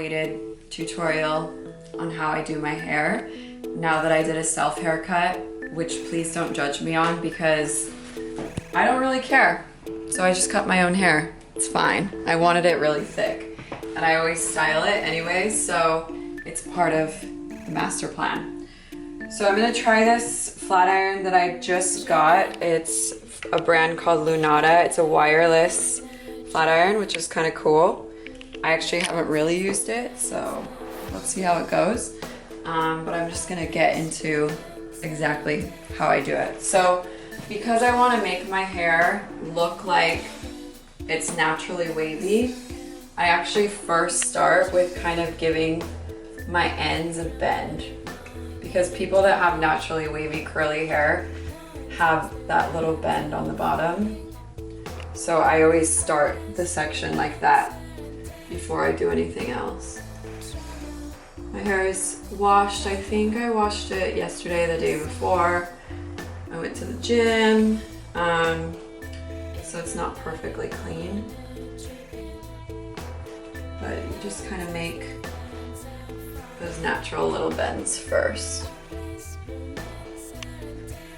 long-awaited tutorial on how I do my hair. Now that I did a self haircut, which please don't judge me on because I don't really care. So I just cut my own hair. It's fine. I wanted it really thick and I always style it anyway, so it's part of the master plan. So I'm gonna try this flat iron that I just got. It's a brand called Lunata. It's a wireless flat iron, which is kind of cool. I actually haven't really used it, so let's see how it goes. But I'm just gonna get into exactly how I do it. So because I wanna make my hair look like it's naturally wavy, I actually first start with kind of giving my ends a bend, because people that have naturally wavy curly hair have that little bend on the bottom. So I always start the section like that before I do anything else. My hair is washed. I think I washed it yesterday, the day before. I went to the gym, so it's not perfectly clean. But you just kind of make those natural little bends first.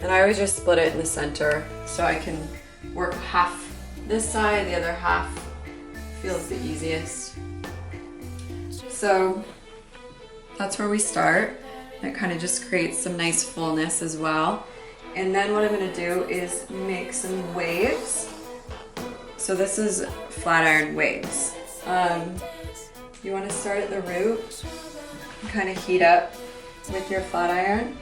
And I always just split it in the center so I can work half this side, the other half feels the easiest. So that's where we start. It kind of just creates some nice fullness as well. And then what I'm gonna do is make some waves. So this is flat iron waves. You wanna start at the root and kind of heat up with your flat iron.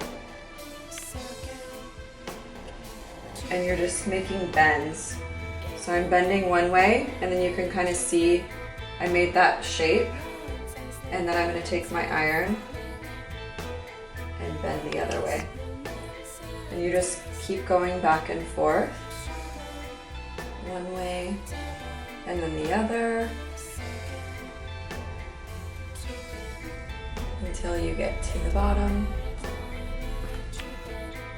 And you're just making bends. So I'm bending one way, and then you can kind of see I made that shape. And then I'm gonna take my iron and bend the other way. And you just keep going back and forth. One way, and then the other. Until you get to the bottom.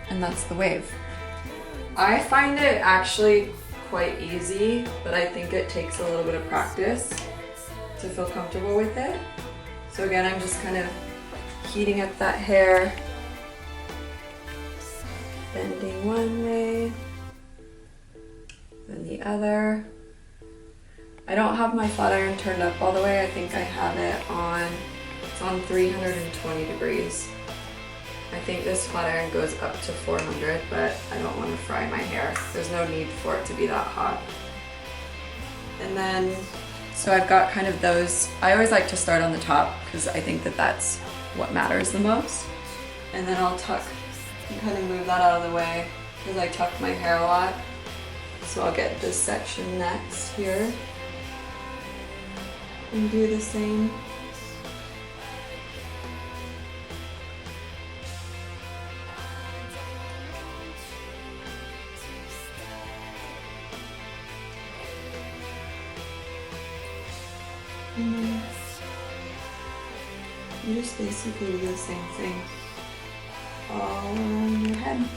And that's the wave. I find it actually quite easy, but I think it takes a little bit of practice to feel comfortable with it. So again, I'm just kind of heating up that hair, bending one way, then the other. I don't have my flat iron turned up all the way. I think I have it on, it's on 320 degrees. I think this flat iron goes up to 400, but I don't want to fry my hair. There's no need for it to be that hot. And then, so I've got kind of those, I always like to start on the top because I think that that's what matters the most. And then I'll tuck and kind of move that out of the way because I tuck my hair a lot. So I'll get this section next here and do the same. And then you just basically do the same thing all around your head.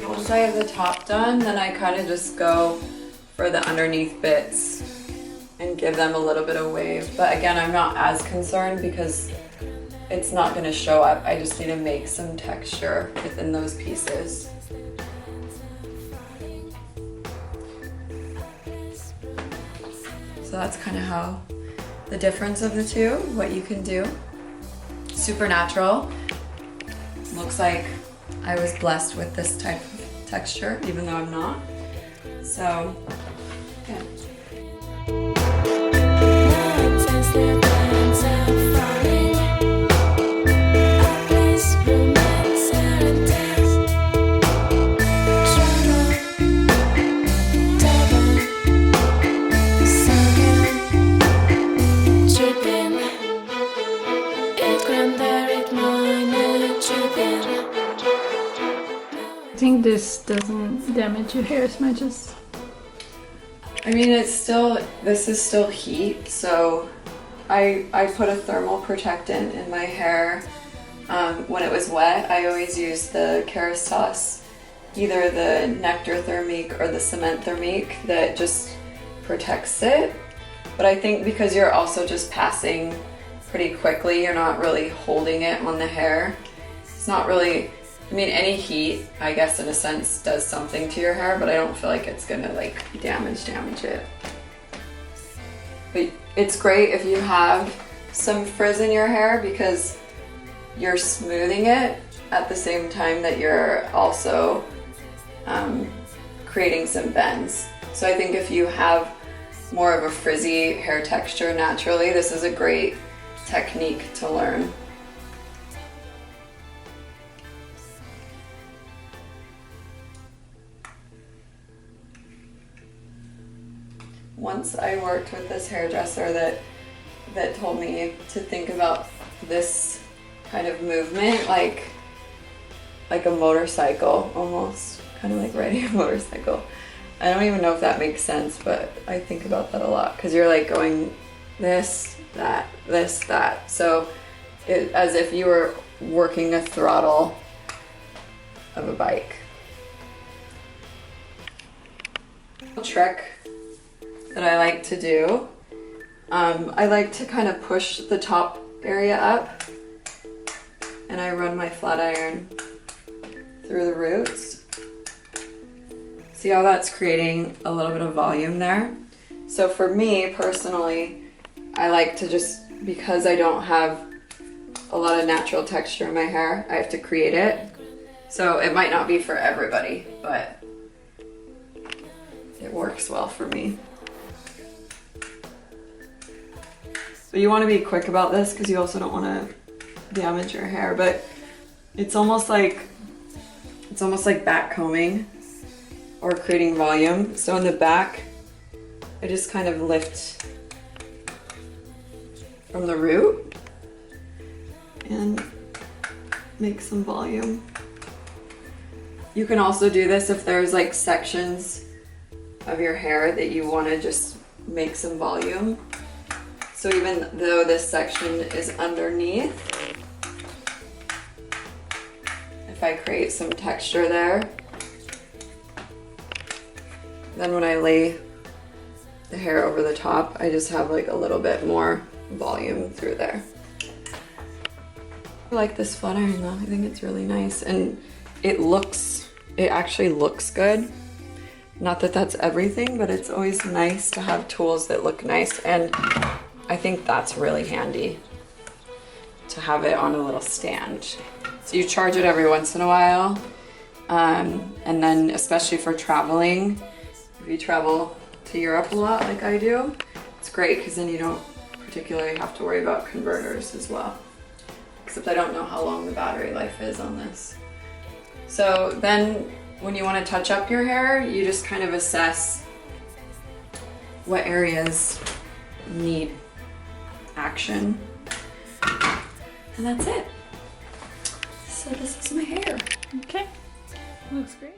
Once I have the top done, then I kind of just go for the underneath bits and give them a little bit of wave. But again, I'm not as concerned because it's not going to show up. I just need to make some texture within those pieces. So that's kind of how the difference of the two, what you can do. Super natural. Looks like I was blessed with this type of texture, even though I'm not. So Okay. I think this doesn't damage your hair as much as... I mean, this is still heat, so I put a thermal protectant in my hair when it was wet. I always use the Kerastase, either the Nectar Thermique or the Cement Thermique, that just protects it. But I think because you're also just passing pretty quickly, you're not really holding it on the hair. It's not really, I mean, any heat, I guess in a sense, does something to your hair, but I don't feel like it's gonna like damage it. But it's great if you have some frizz in your hair because you're smoothing it at the same time that you're also creating some bends. So I think if you have more of a frizzy hair texture naturally, this is a great technique to learn. Once I worked with this hairdresser that told me to think about this kind of movement like a motorcycle almost, kind of like riding a motorcycle. I don't even know if that makes sense, but I think about that a lot because you're like going this, that, this, that. So as if you were working a throttle of a bike. A trick that I like to do, I like to kind of push the top area up and I run my flat iron through the roots. See how that's creating a little bit of volume there? So for me personally, I like to just, because I don't have a lot of natural texture in my hair, I have to create it. So it might not be for everybody, but it works well for me. But you want to be quick about this because you also don't want to damage your hair, but it's almost like back combing or creating volume. So in the back, I just kind of lift from the root and make some volume. You can also do this if there's like sections of your hair that you want to just make some volume. So even though this section is underneath, if I create some texture there, then when I lay the hair over the top, I just have like a little bit more volume through there. I like this flat iron though. I think it's really nice and it actually looks good. Not that that's everything, but it's always nice to have tools that look nice, and I think that's really handy to have it on a little stand. So you charge it every once in a while, and then especially for traveling, if you travel to Europe a lot like I do, it's great because then you don't particularly have to worry about converters as well. Except I don't know how long the battery life is on this. So then when you want to touch up your hair, you just kind of assess what areas need action. And that's it. So this is my hair. Okay, looks great.